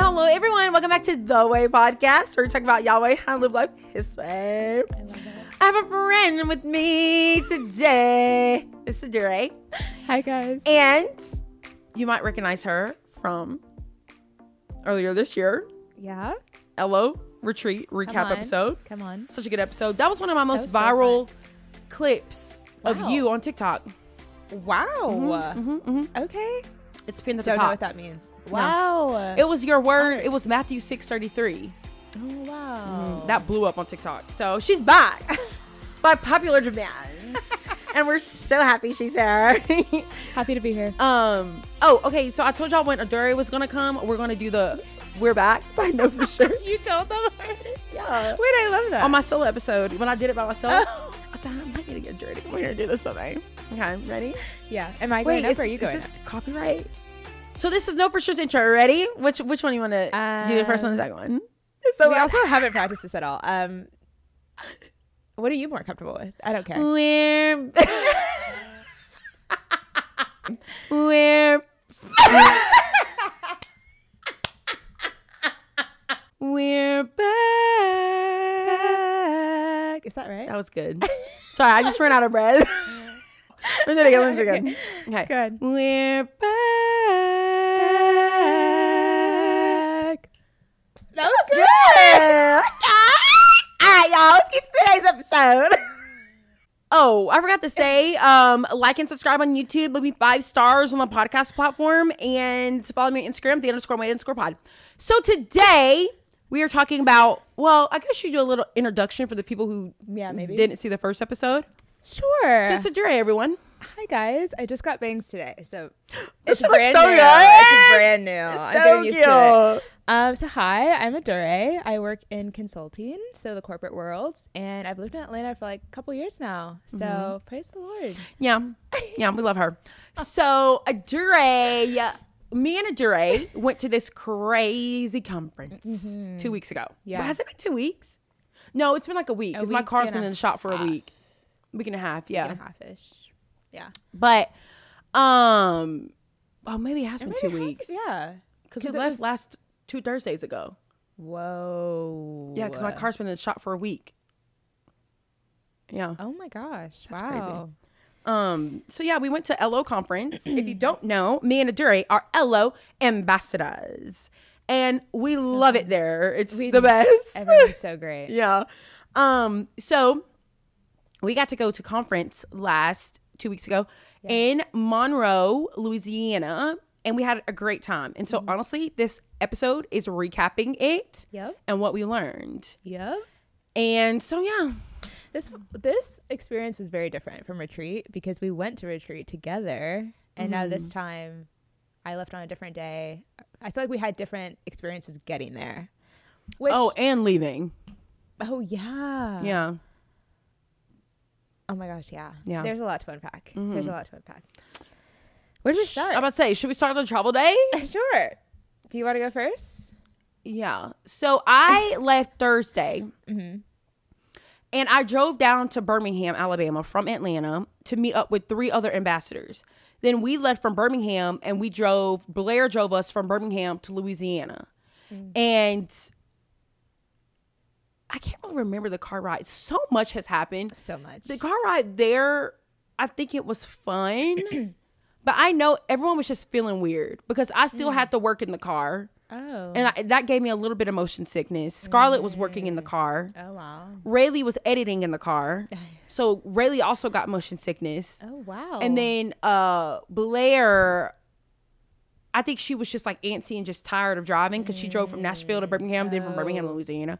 Hello everyone. Welcome back to The Way Podcast, where we talk about Yahweh, how to live life His way. I love that. I have a friend with me today. It's Aduré. Hi guys. And you might recognize her from earlier this year. Yeah. LO Retreat recap episode. Come on. Such a good episode. That was one of my most so viral clips of Wow. you on TikTok. Wow. Okay. It's pinned at the Don't know top. what that means. No. Wow. It was your word. It was Matthew 6:33. Oh wow. That blew up on TikTok. So she's back by popular demand. And we're so happy she's here. Happy to be here. Oh, okay. So I told y'all when Aduré was gonna come, we're gonna do the We're Back by No For Sure. You told them already? Yeah. Wait, I love that. On my solo episode, when I did it by myself, Oh. I said, I might need to get Aduré to come here and do this with me. Okay, ready? Yeah. Am I going up or are you going is up? this copyright? So this is No For Sure's intro. Ready? Which one you want to do, the first one and the second one? So we also haven't practiced this at all. What are you more comfortable with? I don't care. We're we're we're back. Is that right? That was good. Sorry, I just ran out of breath. Let's do it again. Let's do it again. Okay. Good. We're back. That was good. All right, y'all. Let's get to today's episode. Oh, I forgot to say, like and subscribe on YouTube. Leave me 5 stars on the podcast platform and follow me on Instagram, _way_pod. So today we are talking about, well, I guess you do a little introduction for the people who maybe didn't see the first episode. Sure. So it's Aduré, everyone. Hi guys, I just got bangs today, so This it's shit looks brand so new. good. It's brand new. I'm So getting used to cute. it. So hi, I'm Aduré. I work in consulting, so the corporate world, and I've lived in Atlanta for like a couple years now. So praise the Lord. Yeah, we love her. So Aduré, me and Aduré went to this crazy conference 2 weeks ago. Yeah. But has it been 2 weeks? No, it's been like a week. Because my week car's and been a in the shop for a half. week and a half. Yeah, Week and a half-ish. Yeah. but maybe it has been 2 weeks. Yeah. because we it left was- last 2 Thursdays ago. Whoa. Yeah, because my car's been in the shop for a week. Yeah. Oh my gosh. That's wow. crazy. So yeah, we went to LO conference. If you don't know, me and Aduré are LO ambassadors, and we love it there. It's the best. Everyone's so great. Yeah. So we got to go to conference 2 weeks ago in Monroe, Louisiana, and we had a great time. And so honestly, this episode is recapping it Yep. and what we learned. Yep. And so yeah. This experience was very different from retreat because we went to retreat together, and now this time I left on a different day. I feel like we had different experiences getting there. Which, And leaving. yeah. Yeah. Oh my gosh, yeah. Yeah. There's a lot to unpack. There's a lot to unpack. Where do we start? I'm about to say, should we start on travel day? Sure. Do you want to go first? Yeah. So I left Thursday. And I drove down to Birmingham, Alabama from Atlanta to meet up with 3 other ambassadors. Then we left from Birmingham and Blair drove us from Birmingham to Louisiana. And I can't really remember the car ride. So much has happened. So much. The car ride there, I think it was fun. But I know everyone was just feeling weird because I still had to work in the car. Oh. And that gave me a little bit of motion sickness. Scarlett was working in the car. Oh, wow. Rayleigh was editing in the car. So Rayleigh also got motion sickness. Oh, wow. And then Blair, I think she was just like antsy and just tired of driving because she drove from Nashville to Birmingham, then from Birmingham to Louisiana.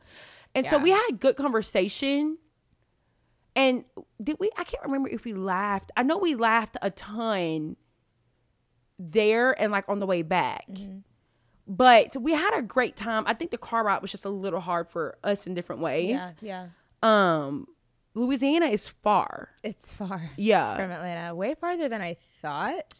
And so we had good conversation. And I can't remember if we laughed. I know we laughed a ton there and like on the way back. But we had a great time. I think the car ride was just a little hard for us in different ways. Yeah. Louisiana is far. It's far. Yeah. From Atlanta. Way farther than I thought.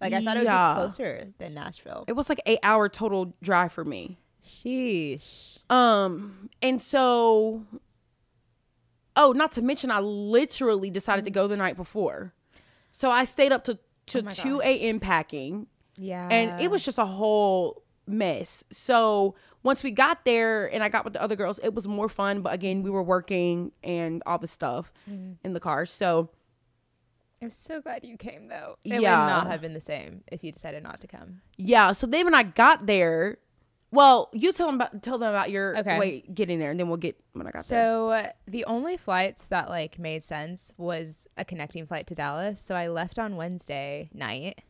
Like, I thought it would be closer than Nashville. It was like 8-hour total drive for me. Sheesh. And so, not to mention, I literally decided to go the night before. So I stayed up to 2 a.m. packing. Yeah. And it was just a whole mess. So once we got there and I got with the other girls, it was more fun. But again, we were working and all the stuff in the car. So I'm so glad you came, though. It would Yeah. not have been the same if you decided not to come. yeah. So then when I got there, well, you tell them about your Okay. way getting there, and then we'll get when I got there. So the only flights that like made sense was a connecting flight to Dallas. So I left on Wednesday night,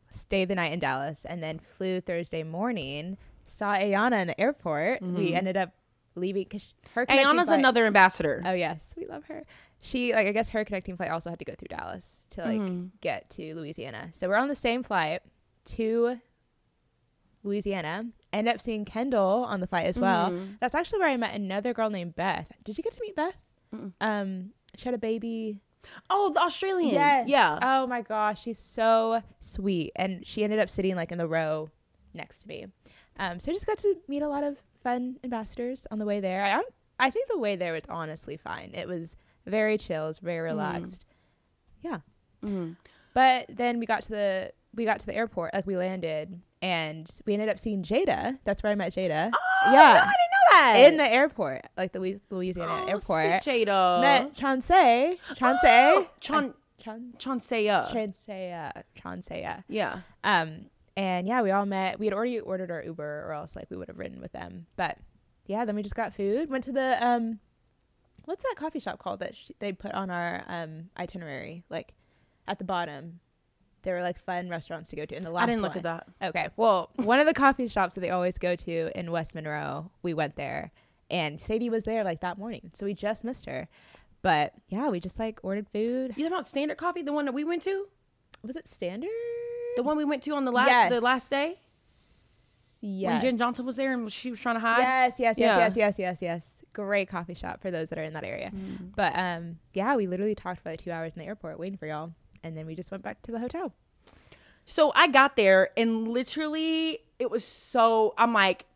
stayed the night in Dallas, and then flew Thursday morning. Saw Ayana in the airport. We ended up leaving because her connecting Ayana's flight- another ambassador. Oh yes, we love her. She I guess her connecting flight also had to go through Dallas to get to Louisiana. So we're on the same flight to Louisiana. End up seeing Kendall on the flight as well. That's actually where I met another girl named Beth. Did you get to meet Beth? She had a baby. Oh, the Australian. Yes. Yeah. Oh my gosh, she's so sweet, and she ended up sitting like in the row next to me. So I just got to meet a lot of fun ambassadors on the way there. I think the way there was honestly fine. It was very chill, it was very relaxed. Yeah. But then we got to the airport, like we landed, and we ended up seeing Jada. That's where I met Jada. Oh, yeah. no, I didn't know that. In the airport, like the Louisiana airport. Sweet Jada. Met Chansey. Chansey. Yeah. And yeah, we all met. We had already ordered our Uber, or else like we would have ridden with them. But yeah, then we just got food. Went to the what's that coffee shop called that they put on our itinerary? Like at the bottom, there were like fun restaurants to go to. In the last, I didn't look at that. Okay, well, one of the coffee shops that they always go to in West Monroe, we went there, and Sadie was there like that morning, so we just missed her. But yeah, we just like ordered food. You know about Standard Coffee, the one that we went to? Was it Standard? The one we went to on the last day? Yes. When Jen Johnson was there and she was trying to hide? Yes. Great coffee shop for those that are in that area. But yeah, we literally talked for like 2 hours in the airport waiting for y'all. And then we just went back to the hotel. So I got there and literally it was so, I'm like,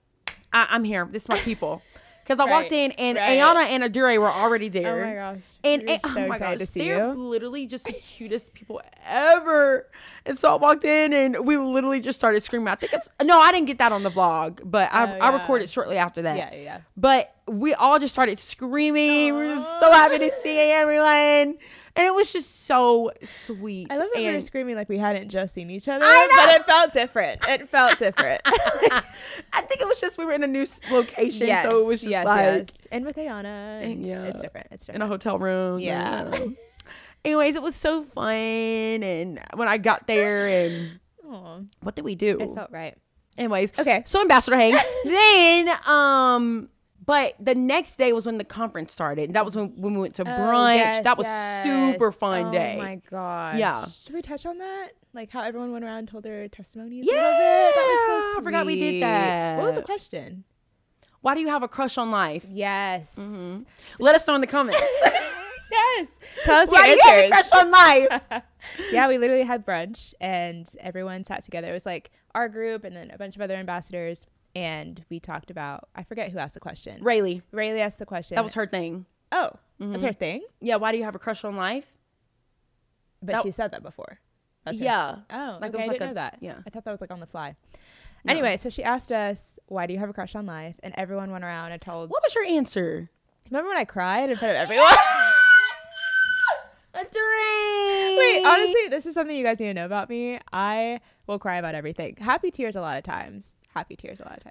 I'm here. This is my people. Because I walked in and Ayana and Aduré were already there. Oh my gosh. And we were so excited to see they're you. literally just the cutest people ever. And so I walked in and we literally just started screaming. I didn't get that on the vlog, but I recorded shortly after that. Yeah. But we all just started screaming. We were just so happy to see everyone. And it was just so sweet. I love that we were screaming like we hadn't just seen each other. I know. But it felt different. I think it was just we were in a new location. So it was just like. And with Ayana. And yeah. It's different. In a hotel room. Yeah. Anyways, it was so fun. And when I got there and what did we do? It felt right. Anyways. Okay. So Ambassador Hank. Then, but the next day was when the conference started. That was when we went to brunch. That was super fun day. Oh my gosh. Yeah. Should we touch on that? Like how everyone went around and told their testimonies? Yeah. A little bit? That was so sweet. I forgot we did that. What was the question? Why do you have a crush on life? Yes. Let us know in the comments. Yes. Tell us Why your do you have a answers. crush on life? Yeah, we literally had brunch and everyone sat together. It was like our group and then a bunch of other ambassadors. And we talked about, I forget who asked the question. Rayleigh asked the question. That was her thing. Oh, that's her thing? Yeah. Why do you have a crush on life? But she said that before. That's her. Yeah. Oh, Like, it okay. was I like didn't know that. yeah. I thought that was like on the fly. No. Anyway, so she asked us, why do you have a crush on life? And everyone went around and told. What was your answer? Remember when I cried in front of everyone? Aduré. Wait, honestly, this is something you guys need to know about me. I will cry about everything. Happy tears a lot of times. I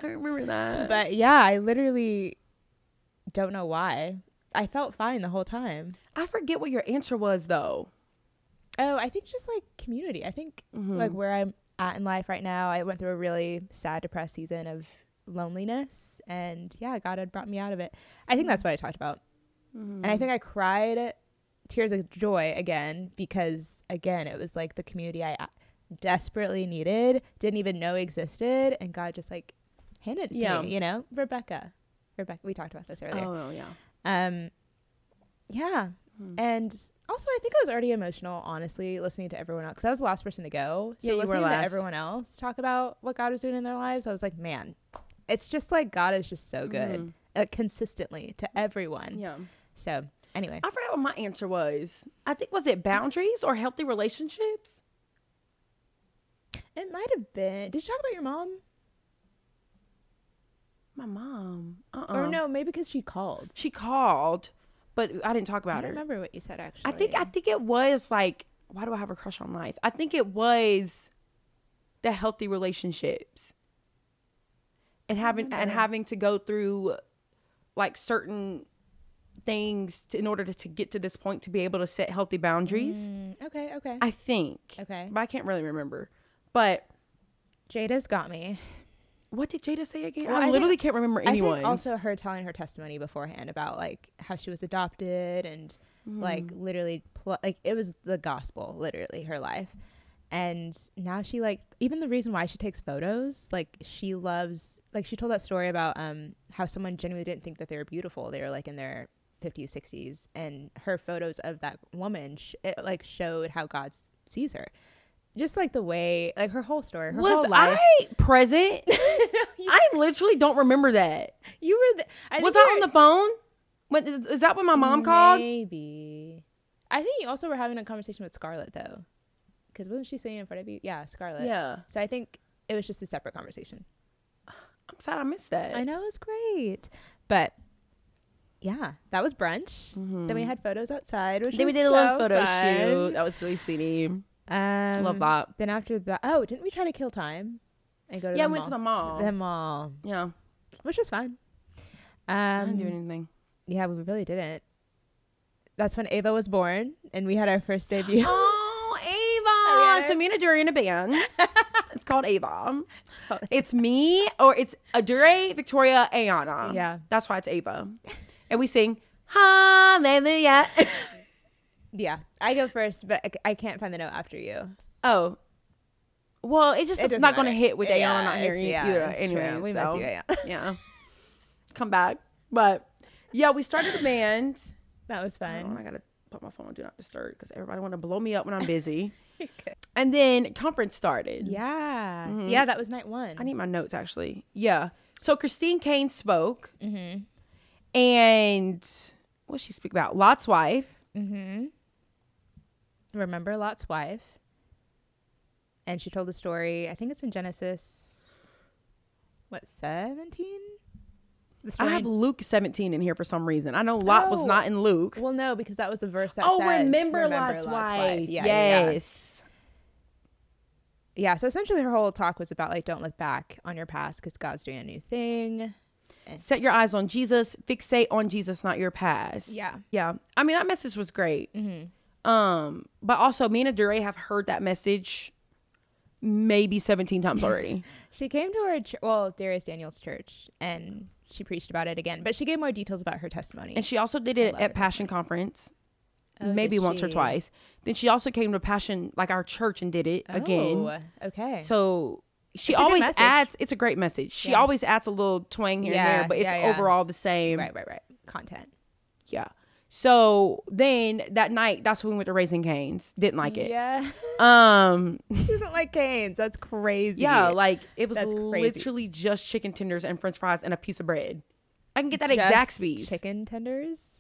remember that. But yeah, I literally don't know why. I felt fine the whole time. I forget what your answer was though. Oh, I think just like community. I think like where I'm at in life right now, I went through a really sad, depressed season of loneliness. And yeah, God had brought me out of it. I think that's what I talked about. And I think I cried tears of joy again because, again, it was like the community I desperately needed, didn't even know existed, and God just like handed it to me, you know? Rebecca, we talked about this earlier. Oh, yeah. Yeah. And also, I think I was already emotional, honestly, listening to everyone else, because I was the last person to go. So listening to everyone else talk about what God was doing in their lives, I was like, man, it's just like God is just so good consistently to everyone. Yeah. So anyway. I forgot what my answer was. I think, was it boundaries or healthy relationships? It might have been. Did you talk about your mom? my mom. Or no, maybe because she called. She called, but I didn't talk about I don't her. remember what you said, actually. I think it was like, why do I have a crush on life? I think it was the healthy relationships and having to go through like certain things in order to get to this point to be able to set healthy boundaries. Okay. I think. Okay. But I can't really remember. But Jada's got me. what did Jada say again? Well, I literally can't remember anyone. I think also her telling her testimony beforehand about like how she was adopted and like literally like it was the gospel, literally her life. And now she like, even the reason why she takes photos, like she loves, like she told that story about how someone genuinely didn't think that they were beautiful. They were like in their 50s, 60s, and her photos of that woman it like showed how God sees her. Just like the way, like her whole story, her whole life. Was I present? I literally don't remember that. You were was I on the phone? Is that when my mom called? Maybe. I think you also were having a conversation with Scarlett though. Because wasn't she saying in front of you? Yeah, Scarlett. Yeah. So I think it was just a separate conversation. I'm sad I missed that. I know, it was great. But yeah, that was brunch. Then we had photos outside. Then we did a little photo shoot. That was really sweetie. Love that. Then after that, didn't we try to kill time and go to we went to the mall. The mall. Yeah. Which was fun. I didn't do anything. Yeah, we really didn't. That's when Ava was born and we had our first debut. Oh, Ava. So me and Aduré in a band. It's called Ava. It's me, or it's Aduré, Victoria, Ayana. Yeah. That's why it's Ava. And we sing Hallelujah. Yeah. I go first, but I can't find the note after you. Oh. Well, it's not going to hit with Ayana not here either. Anyway, we miss you, Ayana. Yeah. Come back. But yeah, we started a band. That was fun. I got to put my phone on Do Not Disturb because everybody want to blow me up when I'm busy. Okay. And then conference started. Yeah. Yeah, that was night one. I need my notes, actually. Yeah. So Christine Kane spoke. And what did she speak about? Lot's wife. Remember Lot's wife. And she told the story, I think it's in Genesis, 17? I have Luke 17 in here for some reason. I know Lot was not in Luke. Well, no, because that was the verse that says, remember Lot's wife. Yeah, yes. Yeah, so essentially her whole talk was about, like, don't look back on your past because God's doing a new thing. Set your eyes on Jesus. Fixate on Jesus, not your past. Yeah. Yeah. I mean, that message was great. But also, me and Aduré have heard that message maybe 17 times already. She came to our, Darius Daniels' church, and she preached about it again. But she gave more details about her testimony. And she also did it at Passion Conference. Maybe once or twice. Then she also came to Passion, like our church, and did it again. Oh, okay. So she always adds, it's a great message. She always adds a little twang here and there, but it's overall the same. Right. Content. Yeah. So then that night, that's when we went to Raising Cane's. Didn't like it. Yeah. She doesn't like Cane's. That's crazy. Yeah, like it was literally just chicken tenders and French fries and a piece of bread. I can get that at Zaxby's. Chicken tenders?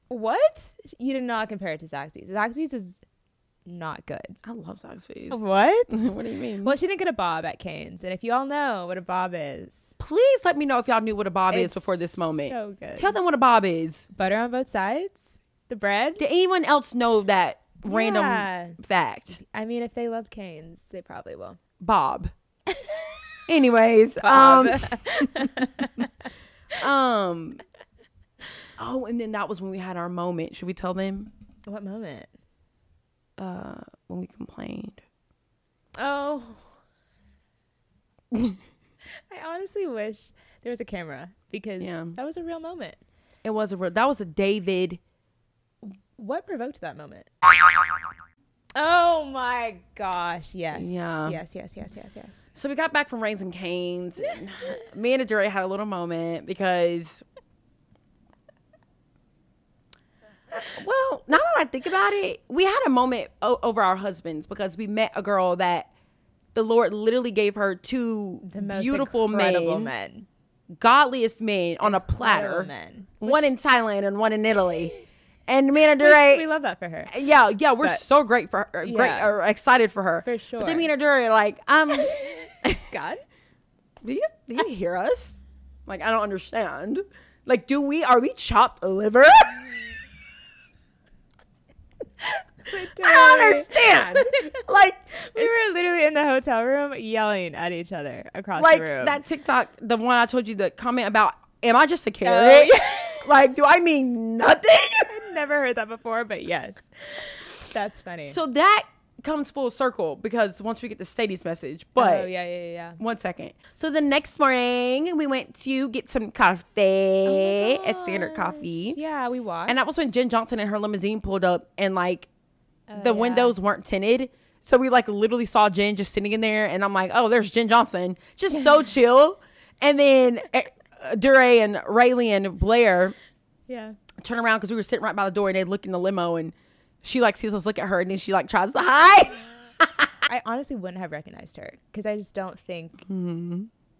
What? You did not compare it to Zaxby's. Zaxby's is not good. I love Zaxby's. What? What do you mean? Well, she didn't get a bob at Cane's. And if you all know what a bob is, please let me know if y'all knew what a bob is before this moment. So good. Tell them what a bob is. Butter on both sides? The bread? Did anyone else know that random fact? I mean, if they love Cane's, they probably will. Bob. Anyways. Bob. Oh, and then that was when we had our moment. Should we tell them? What moment? When we complained. Oh. I honestly wish there was a camera because that was a real moment. It was that was a David. What provoked that moment? Oh my gosh. Yes. Yeah. Yes. So we got back from Raising Cane's and me and Aduré had a little moment because well, now that I think about it, we had a moment over our husbands because we met a girl that the Lord literally gave her two beautiful men, godliest men on a platter, one in Thailand and one in Italy. And me and Aduré, we love that for her. Yeah, we're so great for her, excited for her. For sure. But then me and Aduré are like, God, do you hear us? Like, I don't understand. Like, are we chopped liver? I don't understand. Like, we were literally in the hotel room yelling at each other across like the room. that TikTok, the one I told you the comment about, am I just a carrot? Like, do I mean nothing? I've never heard that before, but yes. That's funny. So that comes full circle because once we get the Sadie's message, but oh yeah. 1 second. So the next morning we went to get some coffee at Standard Coffee. Yeah, we walked. And that was when Jen Johnson and her limousine pulled up and like the windows weren't tinted. So we like literally saw Jen just sitting in there and I'm like, oh, there's Jen Johnson. Just so chill. And then Aduré and Rayleigh and Blair turn around because we were sitting right by the door and they look in the limo and she like sees us look at her and then she like tries to hide. I honestly wouldn't have recognized her because I just don't think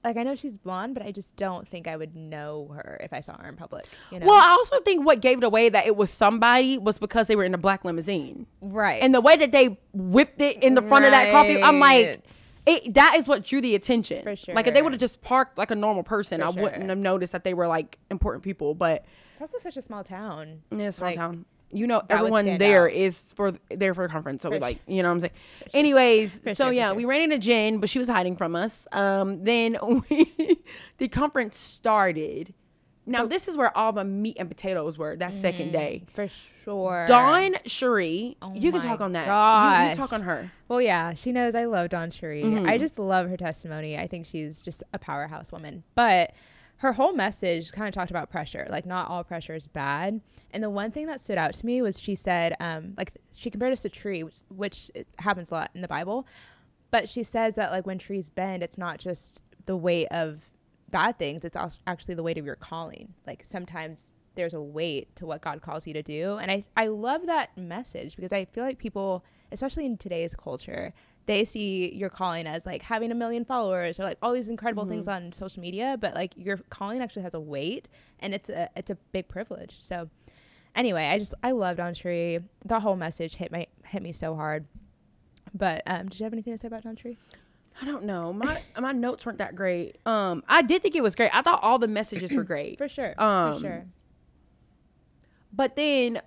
like I know she's blonde, but I just don't think I would know her if I saw her in public. You know? Well, I also think what gave it away that it was somebody was because they were in a black limousine. Right. And the way that they whipped it in the front of that coffee, I'm like, that is what drew the attention. For sure. Like if they would have just parked like a normal person, I sure. wouldn't have noticed that they were like important people. But it's also such a small town. Yeah, it's a small like, town. You know, everyone there is there for a conference. So we like, you know what I'm saying? Anyways, so yeah, we ran into Jen, but she was hiding from us. Then the conference started. Now, this is where all the meat and potatoes were that second day. For sure. Dawn Cherie, you can talk on that. You talk on her. Well, yeah, she knows I love Dawn Cherie. I just love her testimony. I think she's just a powerhouse woman. But her whole message kind of talked about pressure. Like, not all pressure is bad. And the one thing that stood out to me was she said, like, she compared us to a tree, which happens a lot in the Bible. But she says that, like, when trees bend, it's not just the weight of bad things. It's also actually the weight of your calling. Like, sometimes there's a weight to what God calls you to do. And I love that message because I feel like people, especially in today's culture, they see your calling as like having 1 million followers or like all these incredible things on social media, but like your calling actually has a weight and it's a big privilege. So anyway, I love Dawn Cherie. The whole message hit me so hard. But did you have anything to say about Dawn Cherie? I don't know. My notes weren't that great. I did think it was great. I thought all the messages were great. For sure. For sure. But then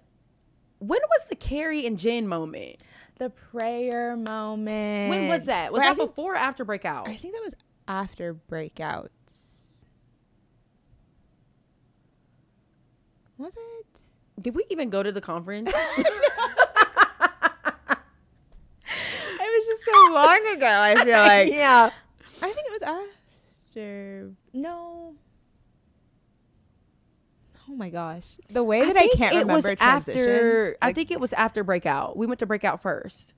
when was the Carrie and Jen moment? The prayer moment. When was that? Was that before or after breakout? I think that was after breakouts. Was it? Did we even go to the conference? It was just so long ago, I feel like. Yeah. I think it was after. No. Oh my gosh. The way that I can't remember transitions. I think it was after breakout. We went to breakout first.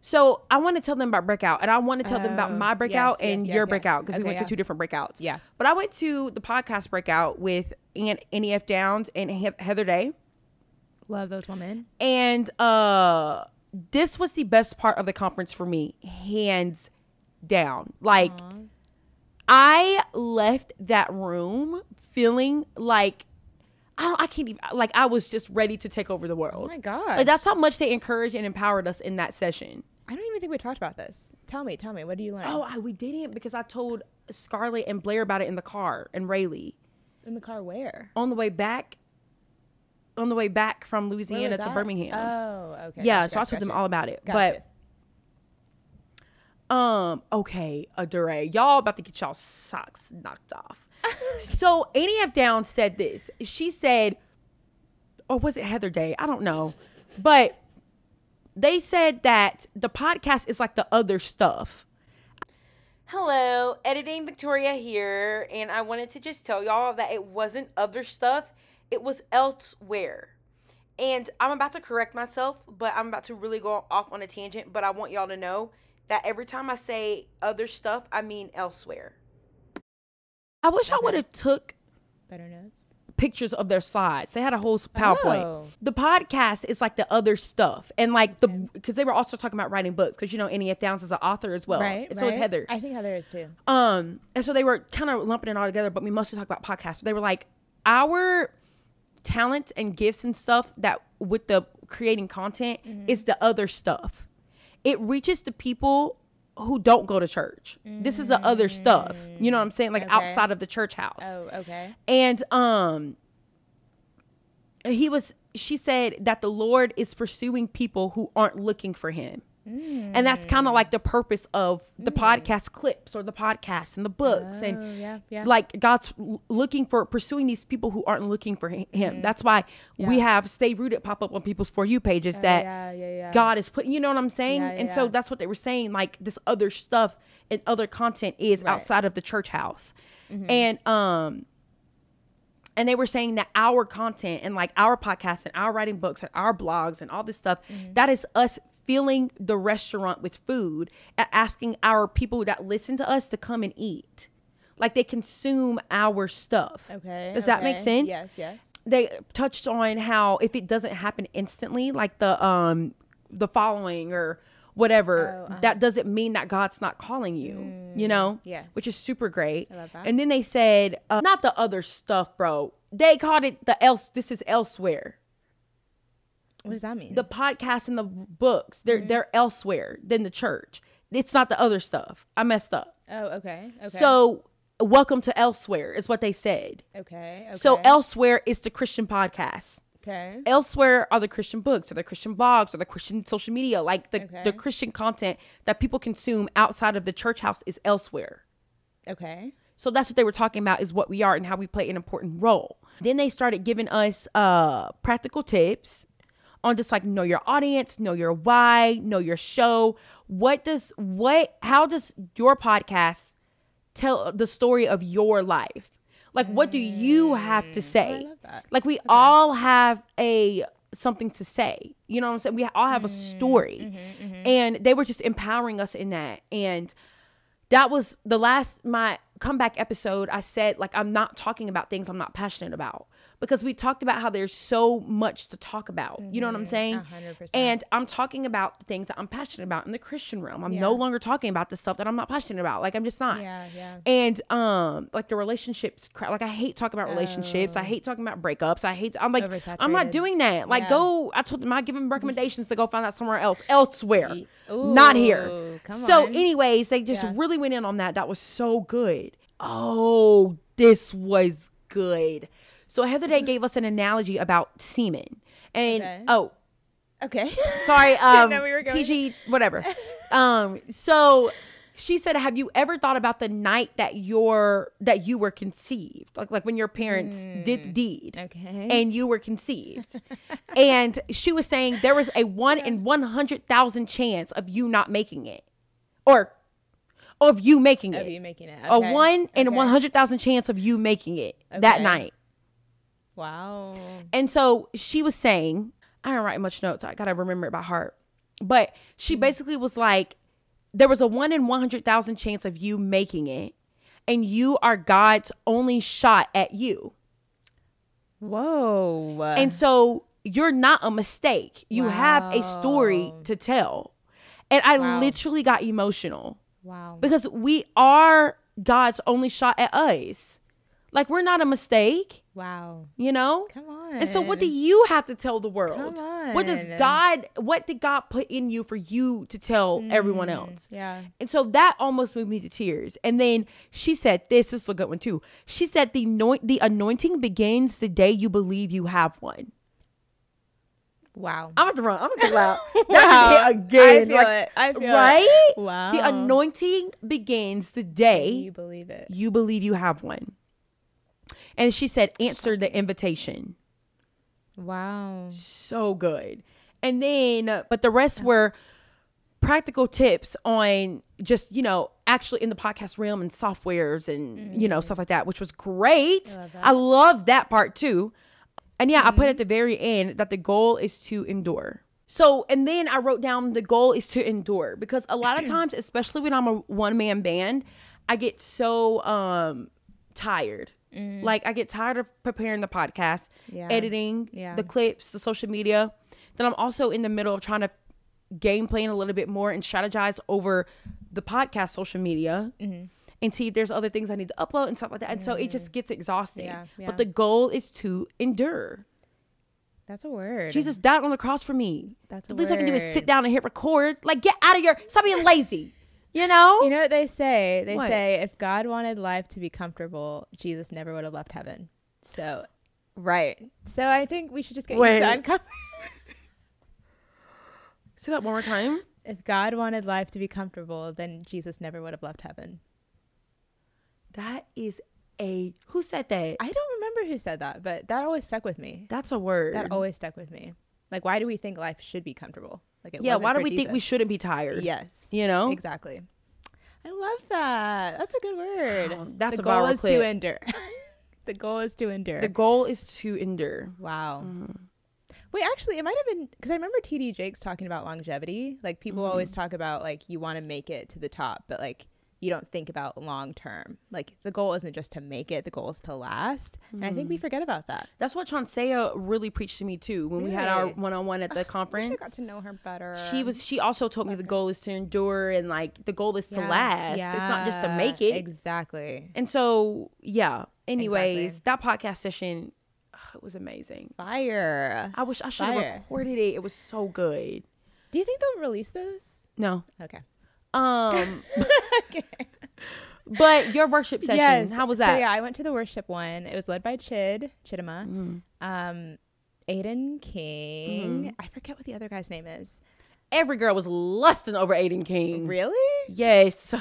So I want to tell them about breakout and I want to tell them about my breakout and your breakout because we went to 2 different breakouts. Yeah. But I went to the podcast breakout with Annie F. Downs and Heather Day. Love those women. And this was the best part of the conference for me, hands down. Like, I left that room feeling like I can't even, like, I was just ready to take over the world. Oh my gosh. Like, that's how much they encouraged and empowered us in that session. I don't even think we talked about this. Tell me, what do you learn? Oh, we didn't because I told Scarlett and Blair about it in the car and Rayleigh. In the car where? On the way back from Louisiana to Birmingham. Oh, okay. Yeah, so I told them all about it. Gotcha. But okay, Aduré, y'all about to get y'all socks knocked off. So Annie F. Downs said this. She said, or was it Heather Day? I don't know. But they said that the podcast is like the other stuff. Hello, Editing Victoria here. And I wanted to just tell y'all that it wasn't other stuff. It was elsewhere. And I'm about to correct myself, but I'm about to really go off on a tangent. But I want y'all to know that every time I say other stuff, I mean elsewhere. I wish I would have took better notes, pictures of their slides. They had a whole PowerPoint. Oh. The podcast is like the other stuff. And like because they were also talking about writing books because, you know, Annie F. Downs is an author as well. Right. And so is Heather. I think Heather is too. And so they were kind of lumping it all together, but we mostly talk about podcasts. But they were like, our talents and gifts and stuff that with the creating content is the other stuff. It reaches the people who don't go to church. This is the other stuff. You know what I'm saying? Like outside of the church house. Oh, okay. And she said that the Lord is pursuing people who aren't looking for him. And that's kind of like the purpose of the podcast clips or the podcasts and the books. And like God's pursuing these people who aren't looking for him. That's why we have Stay Rooted pop up on people's For You pages that God is putting, you know what I'm saying? And so that's what they were saying. Like this other stuff and other content is outside of the church house. And they were saying that our content and like our podcasts and our writing books and our blogs and all this stuff, that is us filling the restaurant with food and asking our people that listen to us to come and eat. Like they consume our stuff. Okay. Does that make sense? Yes, yes. They touched on how if it doesn't happen instantly, like the following or whatever, that doesn't mean that God's not calling you, you know? Yes. Which is super great. I love that. And then they said, not the other stuff, bro. They called it this is elsewhere. What does that mean? The podcast and the books, they're elsewhere than the church. It's not the other stuff. I messed up. Oh, okay. Okay. So welcome to Elsewhere is what they said. Okay. So Elsewhere is the Christian podcast. Okay. Elsewhere are the Christian books or the Christian blogs or the Christian social media. Like the Christian content that people consume outside of the church house is elsewhere. Okay. So that's what they were talking about is what we are and how we play an important role. Then they started giving us practical tips on just like know your audience, know your why, know your show. How does your podcast tell the story of your life? Like, what do you have to say? I love that. Like, we all have something to say. You know what I'm saying? We all have a story. And they were just empowering us in that. And that was my comeback episode. I said, like, I'm not talking about things I'm not passionate about. Because we talked about how there's so much to talk about. You know what I'm saying? 100%. And I'm talking about the things that I'm passionate about in the Christian realm. I'm no longer talking about the stuff that I'm not passionate about. Like, I'm just not. Yeah. And like the relationships, like I hate talking about relationships. I hate talking about breakups. I'm not doing that. Like I told them, I give them recommendations to go find out somewhere else, elsewhere, not here. So anyways, they just really went in on that. That was so good. Oh, this was good. So Heather Day gave us an analogy about semen. And okay. Sorry, Didn't know we were going. PG, whatever. So she said, have you ever thought about the night that you were conceived? Like when your parents did the deed. Okay. And you were conceived. And she was saying there was a 1 in 100,000 chance of you not making it. Or of you making it. Of you making it. Okay. A 1 in 100,000 chance of you making it that night. Wow. And so she was saying, I don't write much notes. I got to remember it by heart. But she basically was like, there was a 1 in 100,000 chance of you making it. And you are God's only shot at you. Whoa. And so you're not a mistake. You have a story to tell. And I literally got emotional. Wow. Because we are God's only shot at us. Like, we're not a mistake. Wow. You know? Come on. And so what do you have to tell the world? Come on. What did God put in you for you to tell everyone else? Yeah. And so that almost moved me to tears. And then she said, this is a good one too. She said, the anointing begins the day you believe you have one. Wow. I'm about to run. I'm going to too loud. That again. I feel right? it. Wow. The anointing begins the day you believe it. You believe you have one. And she said, answer the invitation. Wow. So good. And then, but the rest were practical tips on just, actually in the podcast realm and softwares and, stuff like that, which was great. I love that part too. And I put at the very end that the goal is to endure. So, and then I wrote down the goal is to endure because a lot of times, especially when I'm a one-man band, I get so tired. Like I get tired of preparing the podcast, editing the clips, the social media. Then I'm also in the middle of trying to game plan a little bit more and strategize over the podcast social media and see if there's other things I need to upload and stuff like that. And so it just gets exhausting. But the goal is to endure. That's a word. Jesus died on the cross for me. That's the least I can do is sit down and hit record. Like, get out of your, stop being lazy. You know? You know what they say? They What? say if God wanted life to be comfortable, Jesus never would have left heaven. So, right. So I think we should just get used to uncomfortable. Say that one more time. If God wanted life to be comfortable, then Jesus never would have left heaven. That is who said that? I don't remember who said that, but that always stuck with me. That's a word. That always stuck with me. Like, why do we think life should be comfortable? Like, why do we think we shouldn't be tired? Yes. You know? Exactly. I love that. That's a good word. Oh, that's the a goal viral is clip. to endure. The goal is to endure. The goal is to endure. Wow. Wait, actually, it might have been because I remember TD Jakes talking about longevity. Like, people always talk about, like, you want to make it to the top, but, like, you don't think about long term. Like, the goal isn't just to make it, the goal is to last. And I think we forget about that. That's what Chansea really preached to me too when we had our one-on-one at the conference. I got to know her better. She also told me the goal is to endure, and like the goal is to last. It's not just to make it. Exactly. And so anyways, that podcast session, it was amazing. Fire. I wish I should have recorded it. It was so good. Do you think they'll release those? No. Okay. Okay. But your worship session, how was that? So yeah, I went to the worship one. It was led by Chidima, Aiden King. I forget what the other guy's name is. Every girl was lusting over Aiden King. Really? Yes.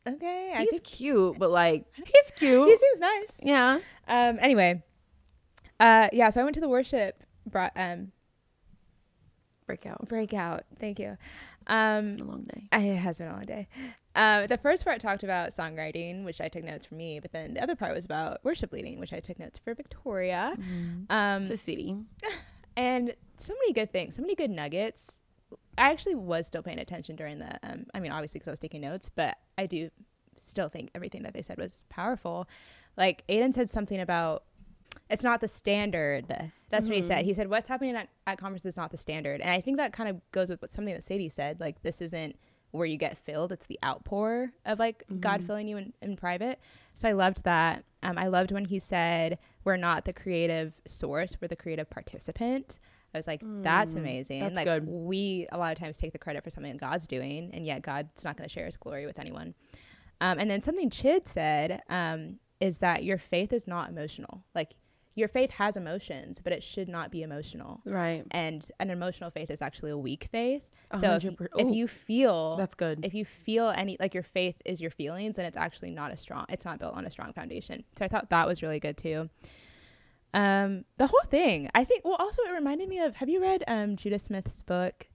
Okay. He's cute, but like he's cute. He seems nice. Yeah. Anyway. Yeah. So I went to the worship. Breakout. Thank you. It's been a long day. It has been a long day. The first part talked about songwriting, which I took notes for me, but then the other part was about worship leading, which I took notes for Victoria. It's a city. And so many good things, so many good nuggets. I actually was still paying attention during the, obviously because I was taking notes, but I do still think everything that they said was powerful. Like Aiden said something about, it's not the standard. That's what he said. He said, what's happening at conferences is not the standard. And I think that kind of goes with something that Sadie said. Like, this isn't where you get filled. It's the outpour of, like, God filling you in private. So I loved that. I loved when he said, we're not the creative source. We're the creative participant. I was like, that's amazing. That's like, good. We, a lot of times, take the credit for something that God's doing. And yet God's not going to share his glory with anyone. And then something Chid said is that your faith is not emotional. Like, your faith has emotions, but it should not be emotional. Right. And an emotional faith is actually a weak faith. 100%. So if you feel, that's good. If you feel like your faith is your feelings, then it's actually it's not built on a strong foundation. So I thought that was really good too. The whole thing, I think, also it reminded me of, have you read Judah Smith's book?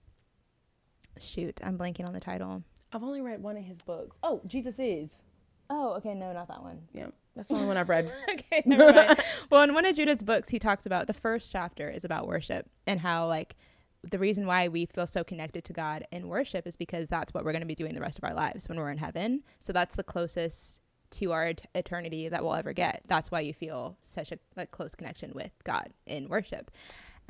Shoot, I'm blanking on the title. I've only read one of his books. Oh, Jesus Is. Oh, okay. No, not that one. Yeah. That's the only one I've read. Okay, never mind. Well, in one of Judah's books, he talks about the first chapter is about worship and how, like, the reason why we feel so connected to God in worship is because that's what we're going to be doing the rest of our lives when we're in heaven. So that's the closest to our eternity that we'll ever get. That's why you feel such a close connection with God in worship.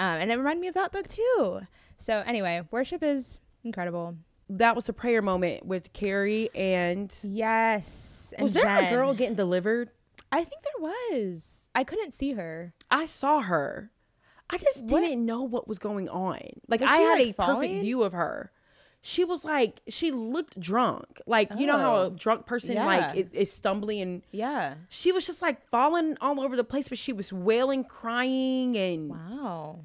And it reminded me of that book too. So anyway, worship is incredible. That was a prayer moment with Carrie and yes. And was there a girl getting delivered? I think there was. I couldn't see her. I saw her. I just didn't know what was going on. Like, I had a perfect view of her. She was like, she looked drunk. Like, you know how a drunk person like is stumbling and she was just like falling all over the place, but she was wailing, crying, and wow.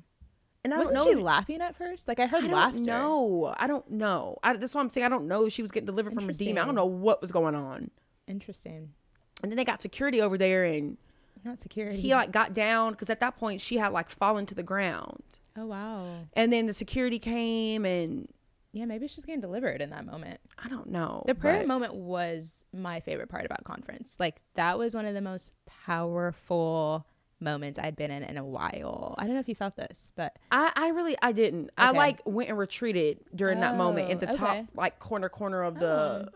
And I wasn't don't know. She laughing at first? Like, I heard laughter. No, I don't know. That's what I'm saying. I don't know if she was getting delivered from a demon. I don't know what was going on. Interesting. And then they got security over there, and not security. He like got down because at that point she had like fallen to the ground. Oh wow. And then the security came, and yeah, maybe she's getting delivered in that moment. I don't know. The prayer moment was my favorite part about conference. Like, that was one of the most powerful moments I'd been in a while. I don't know if you felt this, but I didn't. Okay. I like went and retreated during that moment in the top like corner of the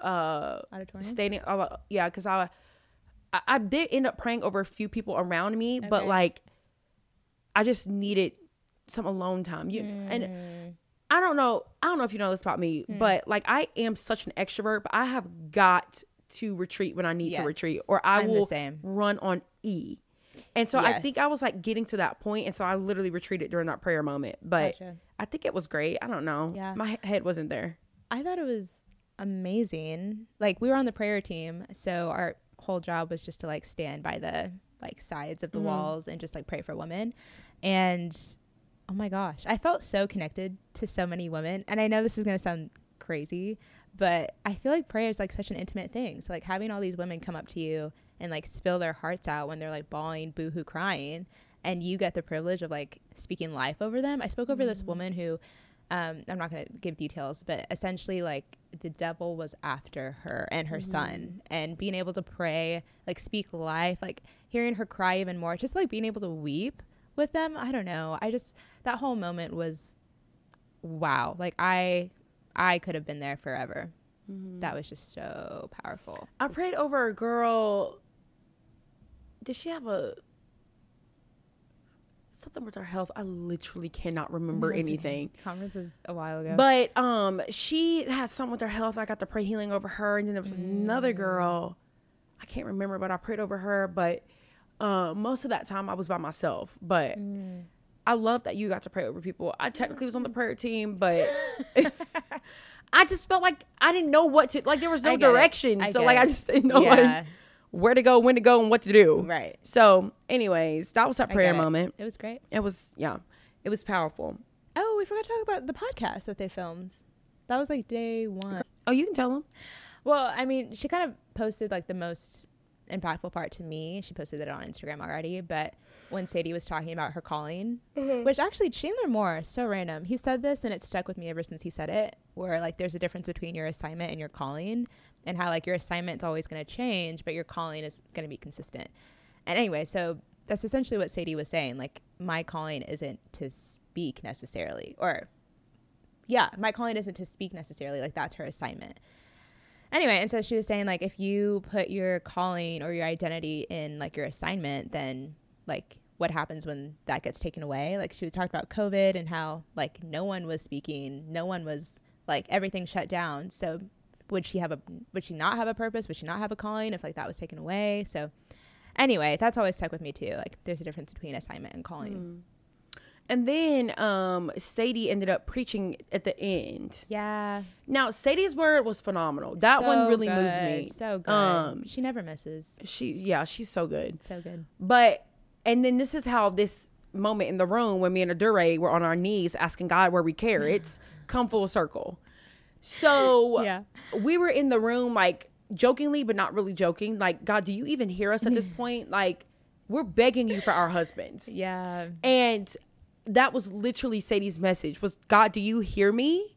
auditorium stadium. Yeah, because I did end up praying over a few people around me, but like I just needed some alone time. And I don't know if you know this about me, but like I am such an extrovert, but I have got to retreat when I need to retreat, or I will run on E. And so I think I was like getting to that point, and so I literally retreated during that prayer moment. But I think it was great. I don't know. Yeah. My head wasn't there. I thought it was amazing. Like, we were on the prayer team, so our whole job was just to like stand by the like sides of the walls and just like pray for women. And oh my gosh, I felt so connected to so many women. And I know this is going to sound crazy, but I feel like prayer is like such an intimate thing. So like having all these women come up to you and like spill their hearts out when they're like bawling, boohoo, crying, and you get the privilege of like speaking life over them. I spoke over this woman who I'm not going to give details, but essentially like the devil was after her and her son, and being able to pray, like speak life, like hearing her cry even more, just like being able to weep with them. I don't know. That whole moment was wow. Like I could have been there forever. That was just so powerful. I prayed over a girl. Did she have something with her health? I literally cannot remember anything. Conference was a while ago. But she had something with her health. I got to pray healing over her. And then there was another girl. I can't remember, but I prayed over her. But most of that time I was by myself. But I love that you got to pray over people. I technically was on the prayer team, but I just felt like I didn't know what to, like there was no direction. So like I just didn't know like where to go, when to go, and what to do. Right. So anyways, that was our prayer moment. It was great. It was, yeah, it was powerful. Oh, we forgot to talk about the podcast that they filmed. That was like day one. Oh, you can tell them. Well, I mean, she kind of posted like the most impactful part to me. She posted it on Instagram already, but when Sadie was talking about her calling, which actually Chandler Moore, so random. He said this and it stuck with me ever since he said it, where like there's a difference between your assignment and your calling, and how like your assignment's always going to change, but your calling is going to be consistent. And anyway, so that's essentially what Sadie was saying. Like, my calling isn't to speak necessarily, or yeah, my calling isn't to speak necessarily. Like, that's her assignment. Anyway, and so she was saying, like, if you put your calling or your identity in like your assignment, then like what happens when that gets taken away? Like, she was talking about COVID and how like no one was speaking, no one was, like, everything shut down. So would she not have a purpose? Would she not have a calling if like that was taken away? So anyway, that's always stuck with me too. Like, there's a difference between assignment and calling. And then Sadie ended up preaching at the end. Yeah. Now, Sadie's word was phenomenal. That one really moved me. So good. She never misses. She's so good. So good. But, and then this is how this moment in the room when me and Aduré were on our knees asking God where we carrots come full circle. So yeah, we were in the room like jokingly, but not really joking. Like, God, do you even hear us at this point? Like, we're begging you for our husbands. Yeah. And that was literally Sadie's message was, God, do you hear me?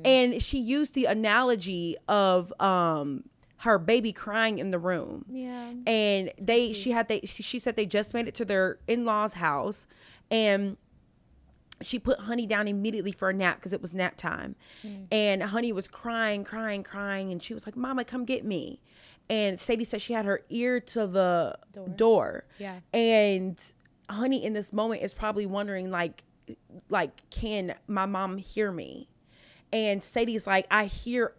And she used the analogy of her baby crying in the room. Yeah. And she said they just made it to their in-laws' house, and she put Honey down immediately for a nap because it was nap time. And Honey was crying. And she was like, Mama, come get me. And Sadie said she had her ear to the door. Yeah. And Honey in this moment is probably wondering like, can my mom hear me? And Sadie's like, I hear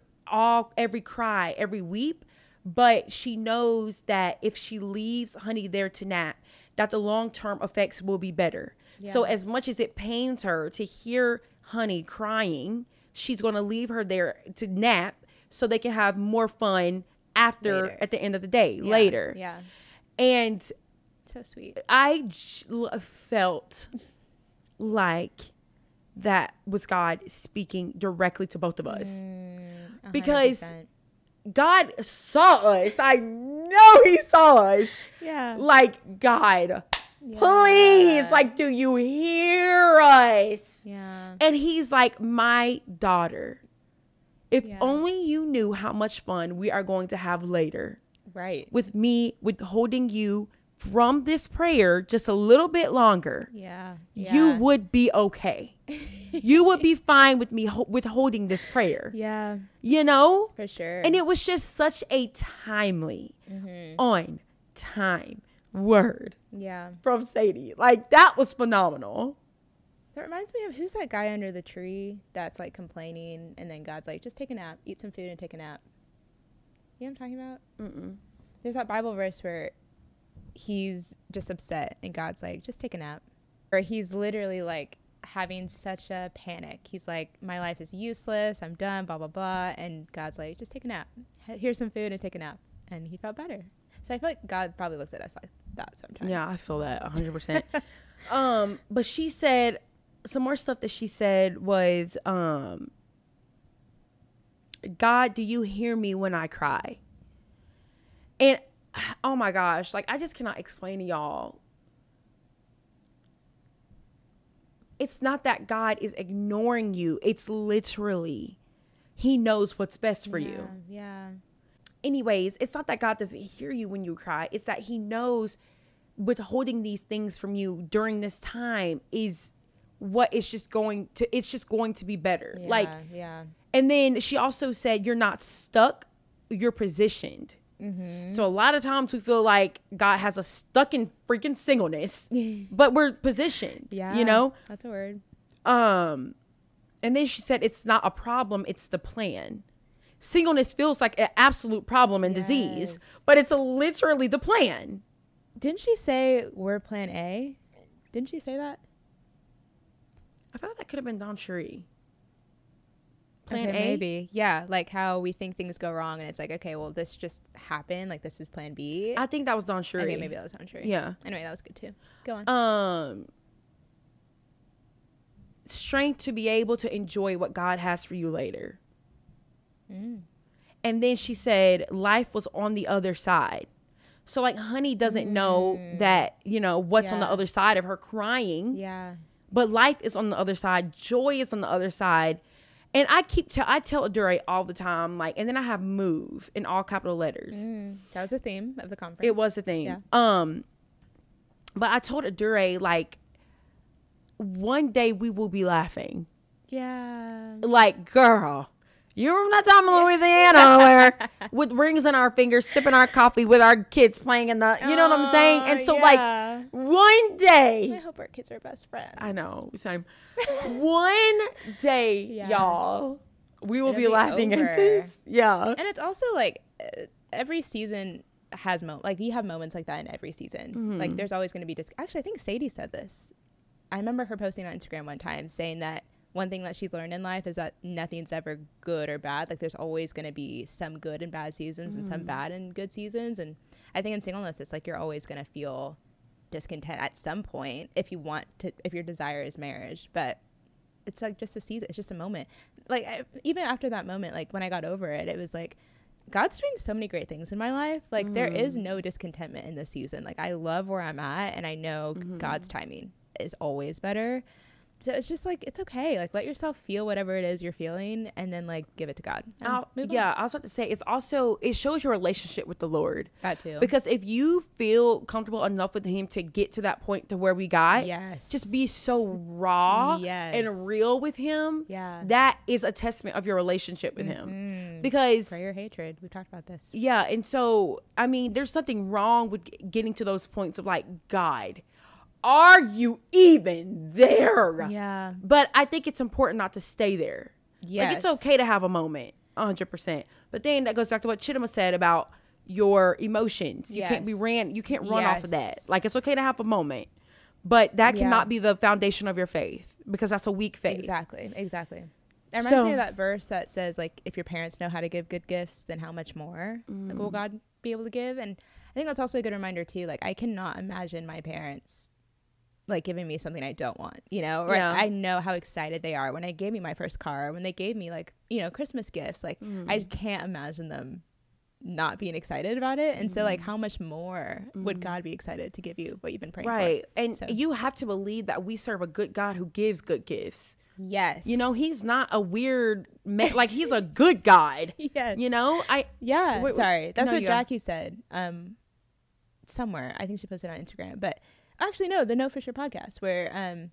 every cry, every weep, but she knows that if she leaves Honey there to nap, that the long-term effects will be better. Yeah. So as much as it pains her to hear Honey crying, she's going to leave her there to nap so they can have more fun after, at the end of the day, later. Yeah. And so sweet. I felt like that was God speaking directly to both of us. 100%. Because God saw us. I know he saw us. Yeah. Like, God, please, like, do you hear us? Yeah. And he's like, my daughter, if only you knew how much fun we are going to have later. Right. With me, with holding you from this prayer just a little bit longer. Yeah. You would be okay. You would be fine with me withholding this prayer. Yeah. You know? For sure. And it was just such a timely, on time word. Yeah. From Sadie. Like, that was phenomenal. That reminds me of, who's that guy under the tree that's like complaining, and then God's like, just take a nap, eat some food and take a nap. You know what I'm talking about? There's that Bible verse where he's just upset and God's like, just take a nap. Or he's literally like having such a panic. He's like, my life is useless. I'm done, blah, blah, blah. And God's like, just take a nap. Here's some food and take a nap. And he felt better. So I feel like God probably looks at us like that sometimes. Yeah, I feel that 100%. But she said, some more stuff that she said was, God, do you hear me when I cry? And oh my gosh, like I just cannot explain to y'all. It's not that God is ignoring you. It's literally, he knows what's best for you. Yeah. Anyways, it's not that God doesn't hear you when you cry. It's that he knows withholding these things from you during this time is what it's just going to be better. Yeah. And then she also said, you're not stuck, you're positioned. Mm-hmm. So a lot of times we feel like God has us stuck in freaking singleness, but we're positioned. Yeah, you know, that's a word. And then she said, it's not a problem, it's the plan. Singleness feels like an absolute problem and disease, but it's literally the plan. Didn't she say we're plan A? Didn't she say that? I feel like that could have been Don Cherie. Plan A? Maybe. Yeah, like how we think things go wrong and it's like, okay, well, this just happened. Like, this is plan B. I think that was Don Cherie. Okay, maybe that was Don Cherie. Yeah. Anyway, that was good too. Go on. Strength to be able to enjoy what God has for you later. And then she said, life was on the other side. So, like, honey doesn't know that, you know, what's on the other side of her crying. Yeah. But life is on the other side. Joy is on the other side. And I tell Aduré all the time, like, and then I have move in all capital letters. That was the theme of the conference. It was the theme. Yeah. But I told Aduré, like, one day we will be laughing. Yeah. Like, girl, you remember that time in Louisiana where with rings on our fingers, sipping our coffee with our kids playing in the, you know what I'm saying? And so, like, one day. I hope our kids are best friends. I know. Same. One day, y'all, we will be laughing at this. Yeah. And it's also like every season has like you have moments like that in every season. Like there's always going to be actually, I think Sadie said this. I remember her posting on Instagram one time saying that one thing that she's learned in life is that nothing's ever good or bad. Like there's always going to be some good and bad seasons and some bad and good seasons. And I think in singleness, it's like you're always going to feel discontent at some point if your desire is marriage. But it's like just a season. It's just a moment. Like even after that moment, like when I got over it, it was like God's doing so many great things in my life. Like there is no discontentment in this season. Like I love where I'm at and I know God's timing is always better. So it's just like, it's okay. Like let yourself feel whatever it is you're feeling and then like give it to God. I was about to say, it shows your relationship with the Lord. That too. Because if you feel comfortable enough with him to get to that point to where we got, just be so raw and real with him. Yeah. That is a testament of your relationship with him. Because prayer, hatred. We've talked about this. Yeah. And so, I mean, there's something wrong with getting to those points of like, God, are you even there? Yeah. But I think it's important not to stay there. Yes. Like it's okay to have a moment, 100%. But then that goes back to what Chidima said about your emotions. You can't run off of that. Like it's okay to have a moment, but that cannot be the foundation of your faith because that's a weak faith. Exactly. It reminds me of that verse that says like, if your parents know how to give good gifts, then how much more like, will God be able to give? And I think that's also a good reminder too. Like I cannot imagine my parents like giving me something I don't want, you know, or I know how excited they are when they gave me my first car, when they gave me like, you know, Christmas gifts. Like I just can't imagine them not being excited about it. And so like how much more would God be excited to give you what you've been praying for? Right. And you have to believe that we serve a good God who gives good gifts. Yes. You know, he's not a weird man. Like he's a good God. Yes. You know, sorry. That's what Jackie said. Somewhere. I think she posted on Instagram, but actually, no, the No Fisher podcast where,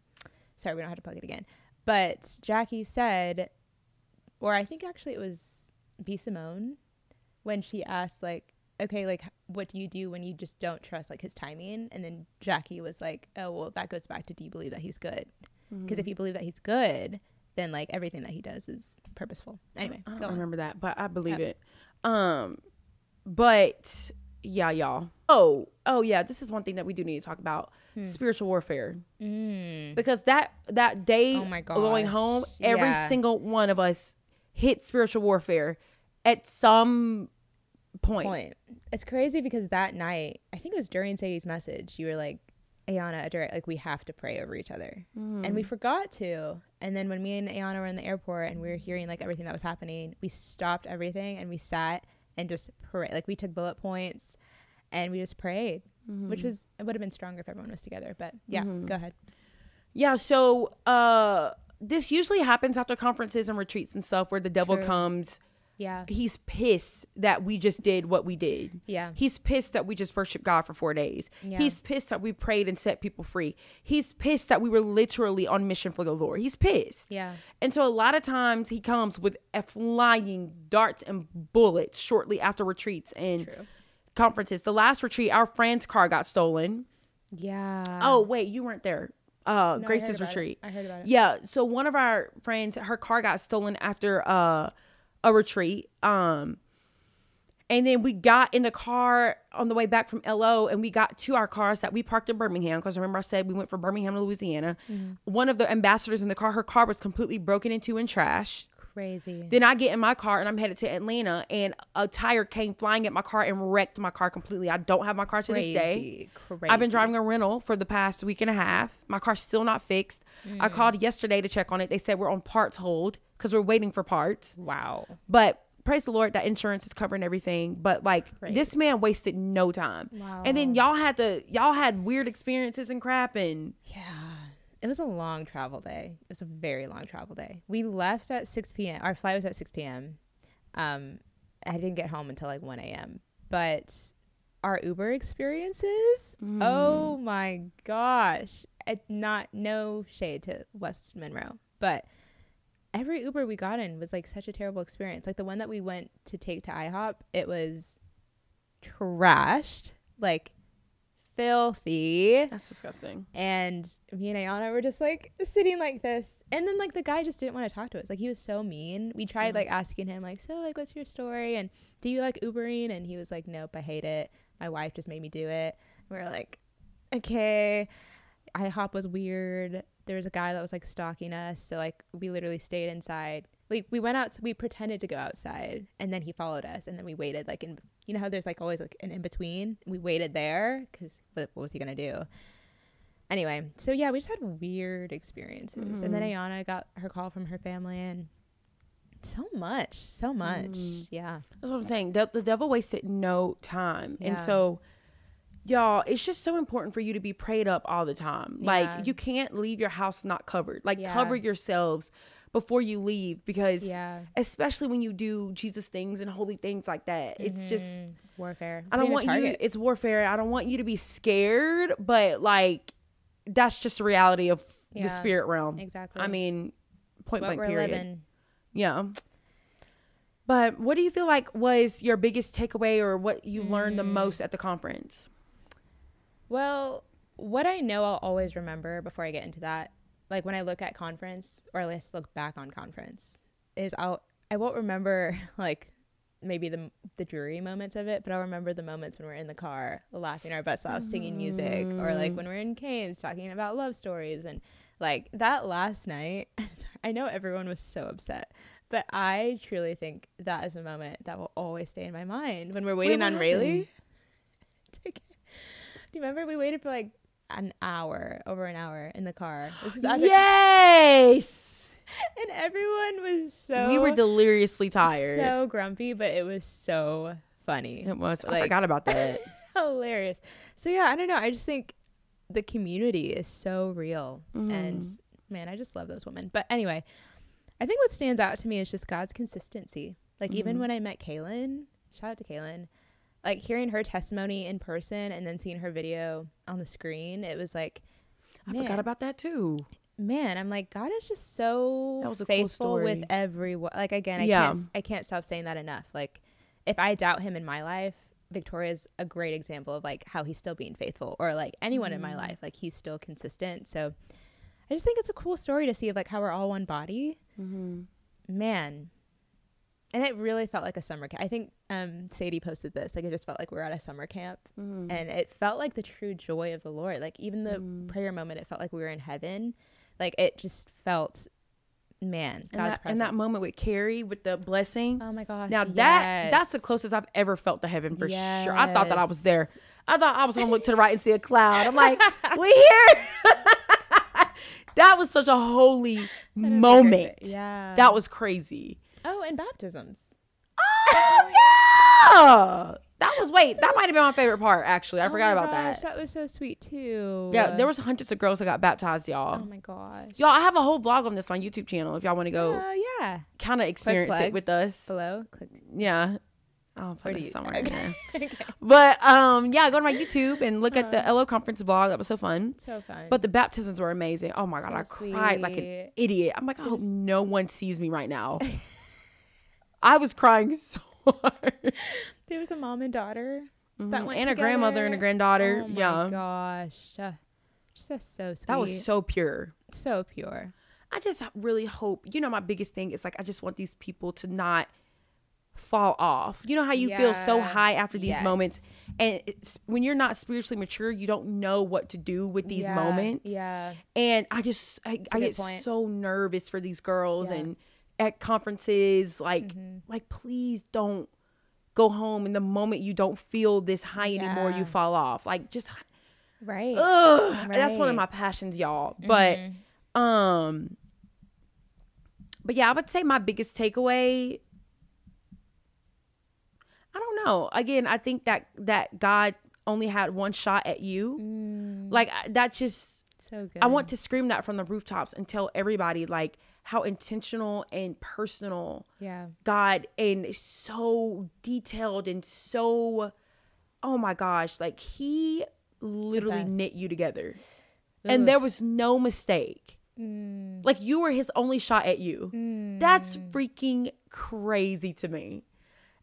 sorry, we don't have to plug it again. But Jackie said, or I think actually it was B. Simone, when she asked, like, okay, like, what do you do when you just don't trust, like, his timing? And then Jackie was like, oh, well, that goes back to, do you believe that he's good? Because if you believe that he's good, then, like, everything that he does is purposeful. Anyway, I don't remember that, but I believe it. But Yeah, y'all. Oh yeah, this is one thing that we do need to talk about. Spiritual warfare. Because that day going home, every single one of us hit spiritual warfare at some point. It's crazy because that night, I think it was during Sadie's message, you were like, Ayana, Aduré, like, we have to pray over each other. And we forgot to. And then when me and Ayana were in the airport and we were hearing like everything that was happening, we stopped everything and we sat and just prayed. Like, we took bullet points and we just prayed, which it would have been stronger if everyone was together. But yeah, go ahead. Yeah. So this usually happens after conferences and retreats and stuff where the devil comes. Yeah. He's pissed that we just did what we did. Yeah. He's pissed that we just worshiped God for 4 days. Yeah. He's pissed that we prayed and set people free. He's pissed that we were literally on mission for the Lord. He's pissed. Yeah. And so a lot of times he comes with flying darts and bullets shortly after retreats and conferences. The last retreat, our friend's car got stolen. Yeah. Oh, wait, you weren't there. No, Grace's retreat. I heard about it. Yeah. So one of our friends, her car got stolen after a retreat. And then we got in the car on the way back from LO and we got to our cars that we parked in Birmingham. Because remember I said we went from Birmingham to Louisiana. One of the ambassadors in the car, her car was completely broken into and trashed. Crazy. Then I get in my car and I'm headed to Atlanta and a tire came flying at my car and wrecked my car completely. I don't have my car to this day. Crazy. I've been driving a rental for the past week and a half. My car's still not fixed. I called yesterday to check on it. They said we're on parts hold because we're waiting for parts. Wow. But praise the Lord that insurance is covering everything. But like this man wasted no time. Wow. And then y'all had weird experiences and crap and it was a long travel day. It was a very long travel day. We left at 6 p.m. Our flight was at 6 p.m. I didn't get home until like 1 a.m. But our Uber experiences, oh my gosh. No shade to West Monroe, but every Uber we got in was like such a terrible experience. Like the one that we went to take to IHOP, it was trashed, like filthy. That's disgusting. And me and Ayana were just like sitting like this. And then like the guy just didn't want to talk to us. Like he was so mean. We tried like asking him like, so like what's your story? And do you like Ubering? And he was like, nope, I hate it. My wife just made me do it. We were like, okay. IHOP was weird. There was a guy that was like stalking us. So like we literally stayed inside. We went out, we pretended to go outside and then he followed us and then we waited like in, you know how there's like always like an in-between? We waited there because what was he going to do? Anyway, so yeah, we just had weird experiences. And then Ayana got her call from her family and so much. Yeah. That's what I'm saying. The devil wasted no time. Yeah. And so y'all, it's just so important for you to be prayed up all the time. Yeah. Like you can't leave your house not covered. Like cover yourselves before you leave because especially when you do Jesus things and holy things like that, it's just warfare. I don't want you, it's warfare. I don't want you to be scared, but like that's just the reality of the spirit realm. Exactly. I mean, point blank period. Living. Yeah. But what do you feel like was your biggest takeaway or what you learned the most at the conference? Well, what I know I'll always remember before I get into that, like when I look at conference or at least look back on conference, is I won't remember like maybe the dreary moments of it, but I'll remember the moments when we're in the car laughing our butts off, singing music, or like when we're in Canes talking about love stories. And like that last night, I know everyone was so upset, but I truly think that is a moment that will always stay in my mind when we're waiting on Rayleigh. Do you remember we waited for like over an hour in the car? This is yes. And everyone was we were deliriously tired, so grumpy, but it was so funny. It was. I forgot about that. Hilarious. So yeah, I don't know. I just think the community is so real, and man, I just love those women. But anyway, I think what stands out to me is just God's consistency. Like even when I met Kaylin, shout out to Kaylin, like hearing her testimony in person and then seeing her video on the screen, it was like, I forgot about that too. Man, I'm like, God is just so faithful cool story. with everyone. Like again, I can't stop saying that enough. Like if I doubt him in my life, Victoria's a great example of like how he's still being faithful, or like anyone in my life, like he's still consistent. So I just think it's a cool story to see of like how we're all one body. Man, And it really felt like a summer camp. I think Sadie posted this. Like, it just felt like we were at a summer camp. And it felt like the true joy of the Lord. Like, even the prayer moment, it felt like we were in heaven. Like, it just felt, man, God's presence. And that moment with Carrie, with the blessing. Oh, my gosh. Now, that's the closest I've ever felt to heaven for sure. I thought that I was there. I thought I was going to look to the right and see a cloud. I'm like, we here. That was such a holy moment. Yeah. That was crazy. Oh, and baptisms. Oh, yeah. That might have been my favorite part, actually. I forgot about that. That was so sweet, too. Yeah, there was hundreds of girls that got baptized, y'all. Oh, my gosh. Y'all, I have a whole vlog on this on YouTube channel if y'all want to go kind of experience it with us. Below. Click. Yeah. I'll put it somewhere. Okay. Okay. But, yeah, go to my YouTube and look at the LO conference vlog. That was so fun. So fun. But the baptisms were amazing. Oh, my God. I cried like an idiot. I'm like, I hope no one sees me right now. I was crying so hard. There was a mom and daughter that went and together. A grandmother and a granddaughter. Oh my gosh. Just so sweet. That was so pure. So pure. I just really hope, my biggest thing is like, I just want these people to not fall off. You know how you feel so high after these moments, and when you're not spiritually mature, you don't know what to do with these moments. Yeah. And I get so nervous for these girls and at conferences, like please don't go home, and the moment you don't feel this high anymore, you fall off. Like, just that's one of my passions, y'all. But yeah, I would say my biggest takeaway, I don't know. Again, I think that God only had one shot at you. Like, that just so good. I want to scream that from the rooftops and tell everybody, like, how intentional and personal God, and so detailed and so, oh my gosh, like, he literally knit you together. And there was no mistake. Like, you were his only shot at you. That's freaking crazy to me.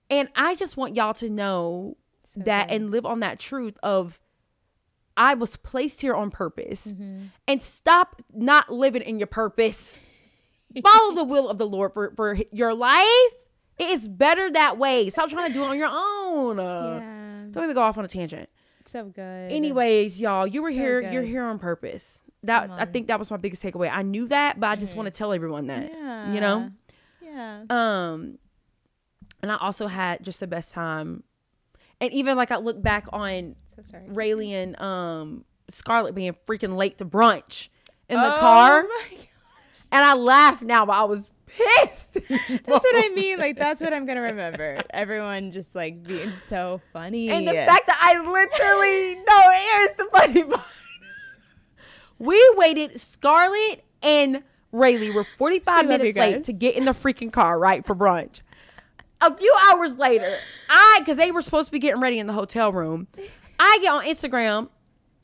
And I just want y'all to know that and live on that truth of, I was placed here on purpose. And stop not living in your purpose. Follow the will of the Lord for your life. It is better that way. Stop trying to do it on your own. Don't even go off on a tangent. So good. Anyways, y'all, you were here. You're here on purpose. I think that was my biggest takeaway. I knew that, but I just want to tell everyone that. Yeah. And I also had just the best time. And even like, I look back on Rayleigh and Scarlett being freaking late to brunch in the car. Oh my gosh. And I laugh now, but I was pissed. That's what I mean. Like, that's what I'm going to remember. Everyone just, like, being so funny. And the fact that I literally, no, here's the funny part. We waited, Scarlett and Rayleigh were 45 minutes late to get in the freaking car, right, for brunch. A few hours later, because they were supposed to be getting ready in the hotel room, I get on Instagram,